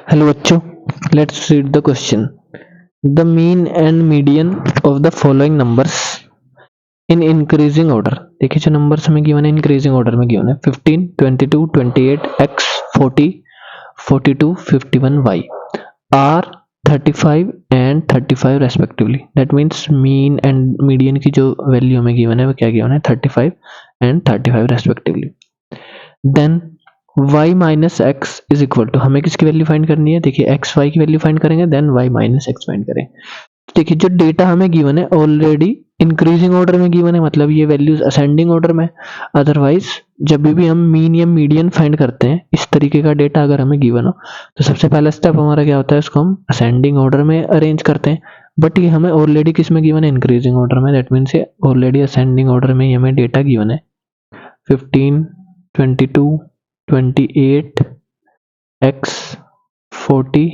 Hello बच्चों, let's read the question. The mean and median of the following numbers in increasing order. देखिए जो numbers हमें given है increasing order में given है 15, 22, 28, x, 40, 42, 51, y are 35 and 35 respectively. That means mean and median की जो value हमें given है वो क्या गिवन है 35 and 35 respectively. Then y minus x is equal to, हमें किसकी वैल्यू फाइंड करनी है? देखिए एक्स वाई की वैल्यू फाइंड करेंगे, then y minus x find करें। देखिए जो डेटा हमें गिवन है ऑलरेडी इंक्रीजिंग ऑर्डर में गिवन है, मतलब ये वैल्यूज असेंडिंग ऑर्डर में। अदरवाइज जब भी हम मीन या मीडियन फाइंड करते हैं इस तरीके का डेटा अगर हमें गिवन हो तो सबसे पहला स्टेप हमारा क्या होता है, इसको हम असेंडिंग ऑर्डर में अरेंज करते हैं। बट ये हमें ऑलरेडी किस में गिवन है? इंक्रीजिंग ऑर्डर में। दैट मीन्स ये ऑलरेडी असेंडिंग ऑर्डर में हमें डेटा गिवन है 15, 22, 28, x, 40,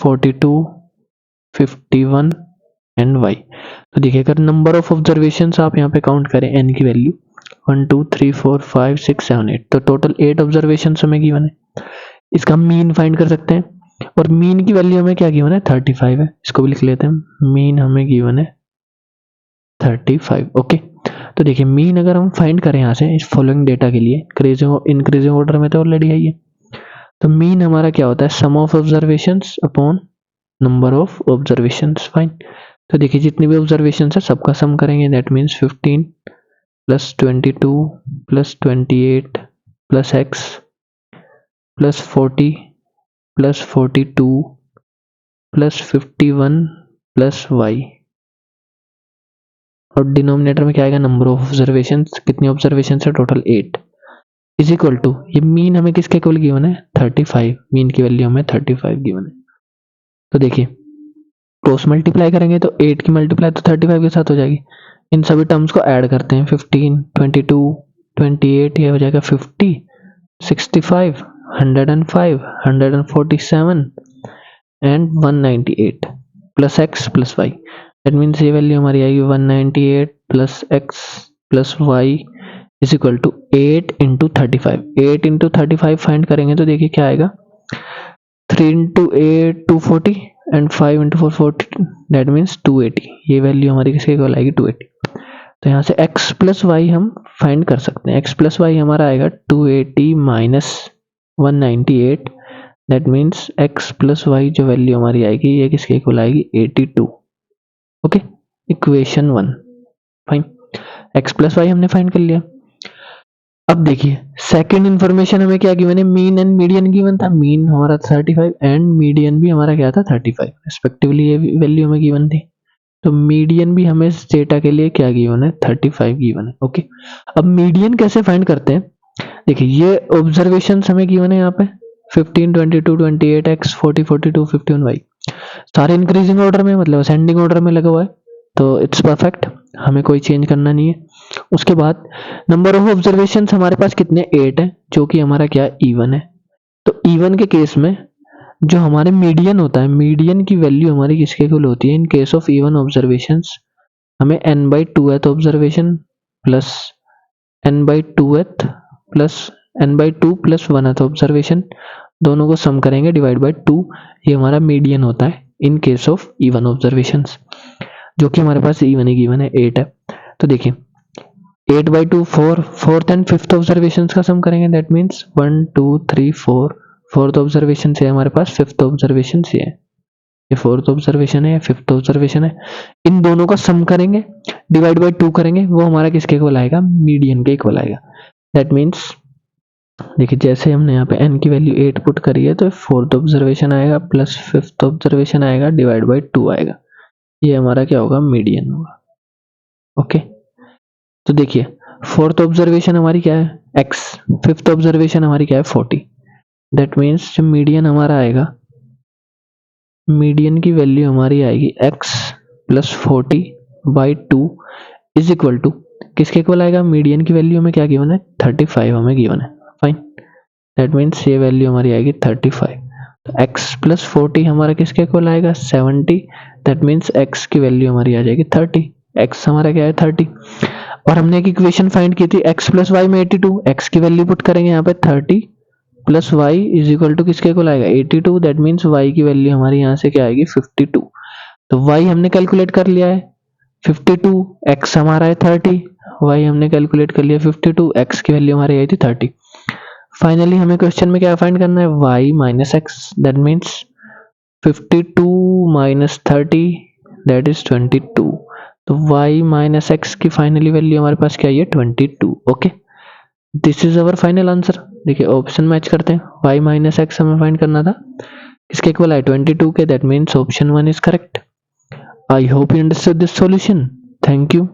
42, 51 एंड y। तो देखिए अगर नंबर ऑफ ऑब्जर्वेशन आप यहाँ पे काउंट करें n की वैल्यू 1, 2, 3, 4, 5, 6, 7, 8, तो टोटल 8 ऑब्जर्वेशन हमें गिवन है। इसका मीन फाइंड कर सकते हैं और मीन की वैल्यू हमें क्या गिवन है 35 है। इसको भी लिख लेते हैं, मीन हमें गिवन है 35। ओके, तो देखिए मीन अगर हम फाइंड करें यहाँ से इस फॉलोइंग डेटा के लिए इंक्रीजिंग ऑर्डर में तो ऑलरेडी है ये, तो मीन हमारा क्या होता है sum of observations upon number of observations. Fine, तो देखिए जितने भी ऑब्जर्वेशंस है सबका सम करेंगे। That means 15 plus 22 plus 28 plus x plus 40 plus 42 plus 51 plus y, और डिनोमिनेटर में क्या आएगा नंबर ऑफ ऑब्जर्वेशंस। कितनी ऑब्जर्वेशंस है? टोटल 8 इज इक्वल टू, ये मीन हमें किसके इक्वल गिवन है 35। मीन की वैल्यू हमें 35 गिवन है। तो देखिए क्रॉस मल्टीप्लाई करेंगे तो 8 की मल्टीप्लाई तो 35 के साथ हो जाएगी। इन सभी टर्म्स को ऐड करते हैं 15, 22, 28, ये हो जाएगा 50, 65, 105, 147 and 198 plus x plus y. That means ये वैल्यू हमारी आएगी 198 plus x plus y is equal to 8 into 35। 8 into 35 find करेंगे तो देखिए क्या आएगा 3 into 8 240 and 5 into 4 40, that means 280। ये वैल्यू हमारी किसके इक्वल आएगी 280। तो यहाँ से x प्लस वाई हम फाइंड कर सकते हैं। x प्लस वाई हमारा आएगा 280 minus 198, that means x plus y जो वैल्यू हमारी आएगी ये किसके इक्वल आएगी 82। Okay, equation 1। Fine, x plus y हमने फाइंड कर लिया। अब देखिए सेकंड इंफॉर्मेशन हमें क्या गिवन है, मीन एंड मीडियन गिवन था। मीन हमारा 35 एंड मीडियन भी हमारा क्या था 35 रिस्पेक्टिवली, ये वैल्यू हमें गिवन थी। तो मीडियन भी हमें इस डेटा के लिए क्या गिवन है 35 गिवन है। ओके, अब मीडियन कैसे फाइंड करते हैं? देखिए ये ऑब्जर्वेशन हमें गिवन है यहाँ पे 15, 22, 28, x, 40, 42, 51, y, सारे इंक्रीजिंग ऑर्डर में, मतलब असेंडिंग ऑर्डर में लगा हुआ है, तो इट्स परफेक्ट, हमें कोई चेंज करना नहीं है। उसके बाद नंबर ऑफ ऑब्जर्वेशन हमारे पास कितने 8 है, जो कि हमारा क्या इवन है। तो इवन के केस में जो हमारे मीडियन होता है, मीडियन की वैल्यू हमारी किसके इक्वल होती है in case of even observations? हमें n/2th observation plus n/2th plus n/2 plus 1th observation, दोनों को सम करेंगे डिवाइड बाय 2, ये हमारा मीडियन होता है in case of even observations, जो कि हमारे पास इवन ही गिवन है 8 है। तो देखिए 8/2 4, फोर्थ एंड फिफ्थ ऑब्जर्वेशन का सम करेंगे। दैट मीन्स 1, 2, 3, 4, फोर्थ ऑब्जर्वेशन से हमारे पास फिफ्थ ऑब्जर्वेशन से है, ये फोर्थ ऑब्जर्वेशन है, फिफ्थ ऑब्जर्वेशन है, इन दोनों का सम करेंगे डिवाइड बाय 2 करेंगे, वो हमारा किसके इक्वल आएगा मीडियन के इक्वल आएगा। दैट मीन्स देखिए जैसे हमने यहाँ पे n की वैल्यू 8 पुट करी है तो फोर्थ ऑब्जर्वेशन आएगा प्लस फिफ्थ ऑब्जर्वेशन आएगा डिवाइड बाय 2 आएगा, ये हमारा क्या होगा मीडियन होगा। ओके, तो देखिए फोर्थ ऑब्जर्वेशन हमारी क्या है x, फिफ्थ ऑब्जर्वेशन हमारी क्या है 40। दैट मीन्स जो मीडियन हमारा आएगा, मीडियन की वैल्यू हमारी आएगी x plus 40/2 is equal to किसके इक्वल आएगा, मीडियन की वैल्यू हमें क्या गिवन है 35 हमें गिवन है। फाइन, दैट मीन्स ये वैल्यू हमारी आएगी 35। तो x प्लस 40 हमारा किसके इक्वल आएगा 70, दैट मीन्स x की वैल्यू हमारी आ जाएगी 30। x हमारा क्या है 30, और हमने एक इक्वेशन फाइंड की थी x प्लस वाई में 82, x की वैल्यू पुट करेंगे यहाँ पे 30 plus y is equal to किसके इक्वल आएगा 82, दैट मीन्स वाई की वैल्यू हमारी यहाँ से क्या आएगी 52। तो वाई हमने कैलकुलेट कर लिया है 52, एक्स हमारा है 30, वाई हमने कैलकुलेट कर लिया 52, एक्स की वैल्यू हमारी आई थी 30। फाइनली हमें क्वेश्चन में क्या फाइंड करना है y minus x, that means 52 minus 30 that is 22। तो y माइनस एक्स की फाइनली वैल्यू हमारे पास क्या है 22। Okay, this is our final answer. देखिए ऑप्शन मैच करते हैं, y माइनस एक्स हमें फाइंड करना था, किसके इक्वल है 22 के, that means option 1 is correct. I hope you understood this solution. Thank you.